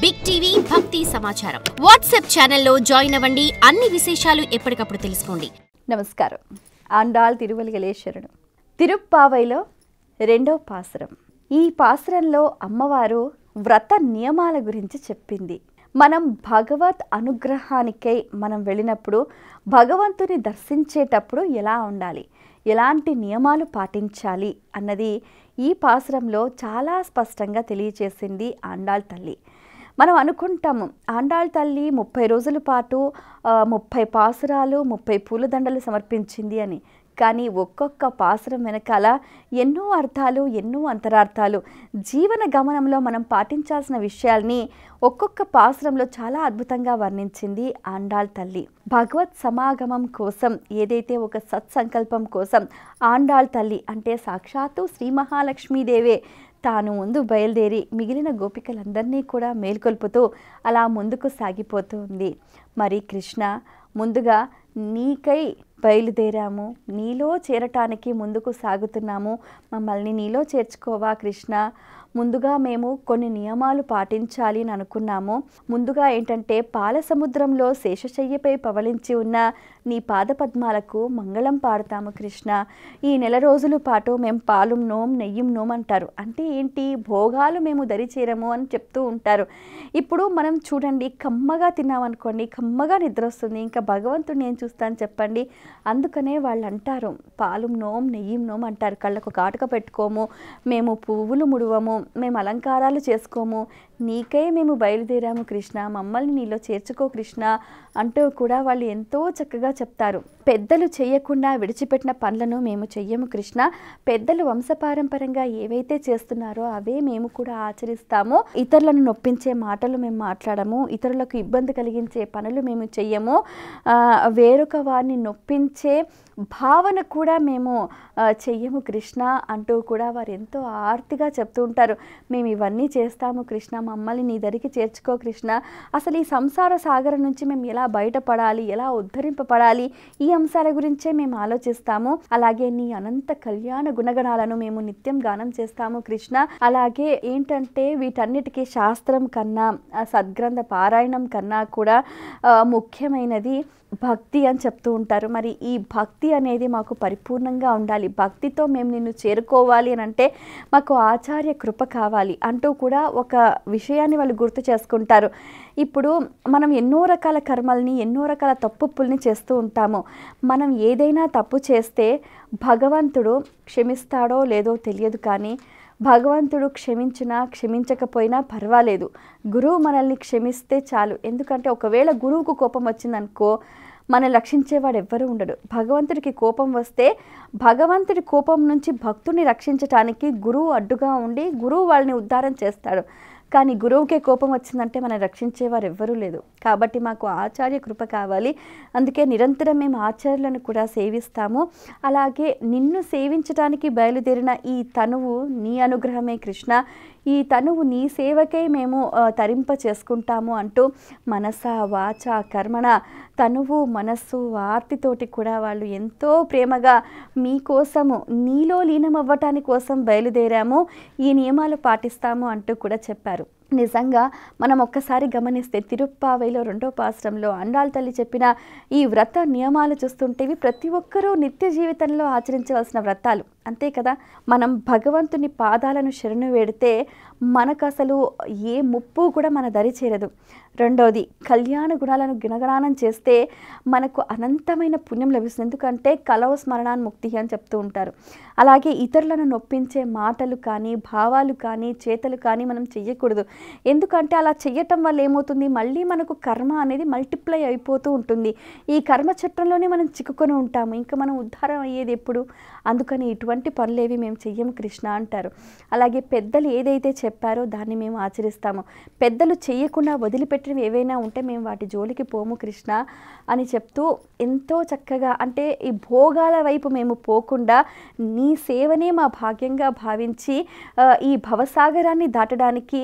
Big TV భక్తి సమాచారం WhatsApp ఛానల్లో జాయిన్ అవ్వండి. అన్ని విశేషాలు ఎప్పటికప్పుడు తెలుసుకోండి. నమస్కారం. ఆండాళ్ తిరువలిగలేశ్వరుడు తిరుప్పావైలో రెండో పాసురం. ఈ పాసురంలో అమ్మవారు వ్రత నియమాల గురించి చెప్పింది. మనం భగవత్ అనుగ్రహానికై మనం వెళ్ళినప్పుడు భగవంతుని దర్శించేటప్పుడు ఎలా ఉండాలి, ఎలాంటి నియమాలు పాటించాలి అన్నది ఈ పాసురంలో చాలా స్పష్టంగా తెలియచేసింది ఆండాళ్ తల్లి. మనం అనుకుంటాము ఆండాళ్ తల్లి 30 రోజుల పాటు 30 పాసురాలు 30 పూలదండలు సమర్పించింది అని. కానీ ఒక్కొక్క పాసురం వెనకాల ఎన్నో అర్థాలు, ఎన్నో అంతరార్థాలు, జీవన గమనంలో మనం పాటించాల్సిన విషయాల్ని ఒక్కొక్క పాసురంలో చాలా అద్భుతంగా వర్ణించింది ఆండాళ్ తల్లి. భగవత్ సమాగమం కోసం, ఏదైతే ఒక సత్సంకల్పం కోసం ఆండాళ్ తల్లి అంటే సాక్షాత్తు శ్రీ మహాలక్ష్మీదేవే తాను ముందు బయలుదేరి మిగిలిన గోపికలందరినీ కూడా మేల్కొల్పుతూ అలా ముందుకు సాగిపోతుంది. మరి కృష్ణ, ముందుగా నీకై బయలుదేరాము, నీలో చేరటానికి ముందుకు సాగుతున్నాము, మమ్మల్ని నీలో చేర్చుకోవా కృష్ణ. ముందుగా మేము కొన్ని నియమాలు పాటించాలి అని అనుకున్నాము. ముందుగా ఏంటంటే పాల సముద్రంలో శేషశయ్యపై పవళించి ఉన్న నీ పాదపద్మాలకు మంగళం పాడతాము కృష్ణ. ఈ నెల రోజుల పాటు మేము పాలు నోం నెయ్యం నోం అంటారు. అంటే ఏంటి, భోగాలు మేము దరిచేరము అని చెప్తూ ఉంటారు. ఇప్పుడు మనం చూడండి, కమ్మగా తిన్నామనుకోండి, కమ్మగా నిద్ర వస్తుంది, ఇంకా భగవంతుడిని ఏం చూస్తాను చెప్పండి. అందుకనే వాళ్ళు అంటారు పాలు నోం నెయ్యం నోం అంటారు. కళ్ళకు కాటుక పెట్టుకోము, మేము పువ్వులు ముడువము, మేము అలంకారాలు చేసుకోము, నీకై మేము బయలుదేరాము కృష్ణ, మమ్మల్ని నీలో చేర్చుకో కృష్ణ అంటూ కూడా వాళ్ళు ఎంతో చక్కగా చెప్తారు. పెద్దలు చేయకుండా విడిచిపెట్టిన పనులను మేము చెయ్యము కృష్ణ. పెద్దలు వంశపారంపరంగా ఏవైతే చేస్తున్నారో అవే మేము కూడా ఆచరిస్తాము. ఇతరులను నొప్పించే మాటలు మేము మాట్లాడము, ఇతరులకు ఇబ్బంది కలిగించే పనులు మేము చెయ్యము, వేరొక వారిని నొప్పించే భావన కూడా మేము చెయ్యము కృష్ణ అంటూ కూడా వారు ఎంతో ఆర్తిగా చెప్తూ ఉంటారు. మేము ఇవన్నీ చేస్తాము కృష్ణ, మమ్మల్ని నీ దరికి చేర్చుకో కృష్ణ. అసలు ఈ సంసార సాగరం నుంచి మేము ఎలా బయటపడాలి, ఎలా ఉద్ధరింపబడాలి, ఈ అంశాల గురించే మేము ఆలోచిస్తాము. అలాగే నీ అనంత కళ్యాణ గుణగణాలను మేము నిత్యం గానం చేస్తాము కృష్ణ. అలాగే ఏంటంటే వీటన్నిటికీ శాస్త్రం కన్నా, సద్గ్రంథ పారాయణం కన్నా కూడా ముఖ్యమైనది భక్తి అని చెప్తూ ఉంటారు. మరి ఈ భక్తి అనేది మాకు పరిపూర్ణంగా ఉండాలి. భక్తితో మేము నిన్ను చేరుకోవాలి అని అంటే మాకు ఆచార్య కృప కావాలి అంటూ కూడా ఒక విషయాన్ని వాళ్ళు గుర్తు చేసుకుంటారు. ఇప్పుడు మనం ఎన్నో రకాల కర్మల్ని, ఎన్నో రకాల తప్పుల్ని చేస్తూ ఉంటాము. మనం ఏదైనా తప్పు చేస్తే భగవంతుడు క్షమిస్తాడో లేదో తెలియదు, కానీ భగవంతుడు క్షమించినా క్షమించకపోయినా పర్వాలేదు, గురువు మనల్ని క్షమిస్తే చాలు. ఎందుకంటే ఒకవేళ గురువుకు కోపం వచ్చిందనుకో, మనం రక్షించేవాడు ఎవ్వరూ ఉండడు. భగవంతుడికి కోపం వస్తే భగవంతుడి కోపం నుంచి భక్తుని రక్షించటానికి గురువు అడ్డుగా ఉండి గురువు వాళ్ళని ఉద్ధారం చేస్తాడు. కానీ గురువుకే కోపం వచ్చిందంటే మనం రక్షించేవారు ఎవ్వరూ లేదు. కాబట్టి మాకు ఆచార్య కృప కావాలి. అందుకే నిరంతరం మేము ఆచార్యులను కూడా సేవిస్తాము. అలాగే నిన్ను సేవించడానికి బయలుదేరిన ఈ తనువు నీ అనుగ్రహమే కృష్ణ. ఈ తనువు నీ సేవకే మేము తరింప చేసుకుంటాము అంటూ మనస వాచ కర్మణ, తనువు మనస్సు ఆర్తితోటి కూడా వాళ్ళు ఎంతో ప్రేమగా మీకోసము, నీలో లీనమవ్వటాని కోసం బయలుదేరాము, ఈ నియమాలు పాటిస్తాము అంటూ కూడా చెప్పారు. నిజంగా మనం ఒక్కసారి గమనిస్తే తిరుప్పావైలో రెండో పాసురంలో ఆండాళ్ తల్లి చెప్పిన ఈ వ్రత నియమాలు చూస్తుంటే ఇవి ప్రతి ఒక్కరూ నిత్య జీవితంలో ఆచరించవలసిన వ్రతాలు, అంతే కదా. మనం భగవంతుని పాదాలను శరణు వేడితే మనకు అసలు ఏ ముప్పు కూడా మన దరి చేరదు. రెండోది, కళ్యాణ గుణాలను గుణగణానం చేస్తే మనకు అనంతమైన పుణ్యం లభిస్తుంది. ఎందుకంటే కలవ స్మరణాన్ ముక్తి అని చెప్తూ ఉంటారు. అలాగే ఇతరులను నొప్పించే మాటలు కానీ, భావాలు కానీ, చేతలు కానీ మనం చెయ్యకూడదు. ఎందుకంటే అలా చెయ్యటం వల్ల ఏమవుతుంది, మళ్ళీ మనకు కర్మ అనేది మల్టిప్లై అయిపోతూ ఉంటుంది. ఈ కర్మ చట్రంలోనే మనం చిక్కుకొని ఉంటాము. ఇంకా మనం ఉద్ధారం అయ్యేది ఎప్పుడు? అందుకని ఇటువంటి పనులేవి మేము చెయ్యము కృష్ణ అంటారు. అలాగే పెద్దలు ఏదైతే చెప్పారో దాన్ని మేము ఆచరిస్తాము. పెద్దలు చెయ్యకుండా వదిలిపెట్టినవి ఏవైనా ఉంటే మేము వాటి జోలికి పోము కృష్ణ అని చెప్తూ ఎంతో చక్కగా, అంటే ఈ భోగాల వైపు మేము పోకుండా నీ సేవనే మా భాగ్యంగా భావించి ఈ భవసాగరాన్ని దాటడానికి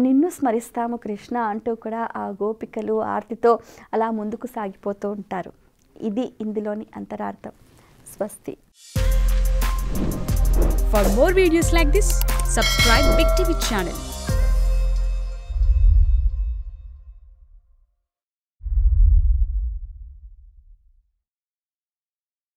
నిన్ను స్మరిస్తాము కృష్ణ అంటూ కూడా ఆ గోపికలు ఆర్తితో అలా ముందుకు సాగిపోతూ ఉంటారు. ఇది ఇందులోని అంతరార్థం. స్వస్తి. For more videos like this, subscribe Big TV channel.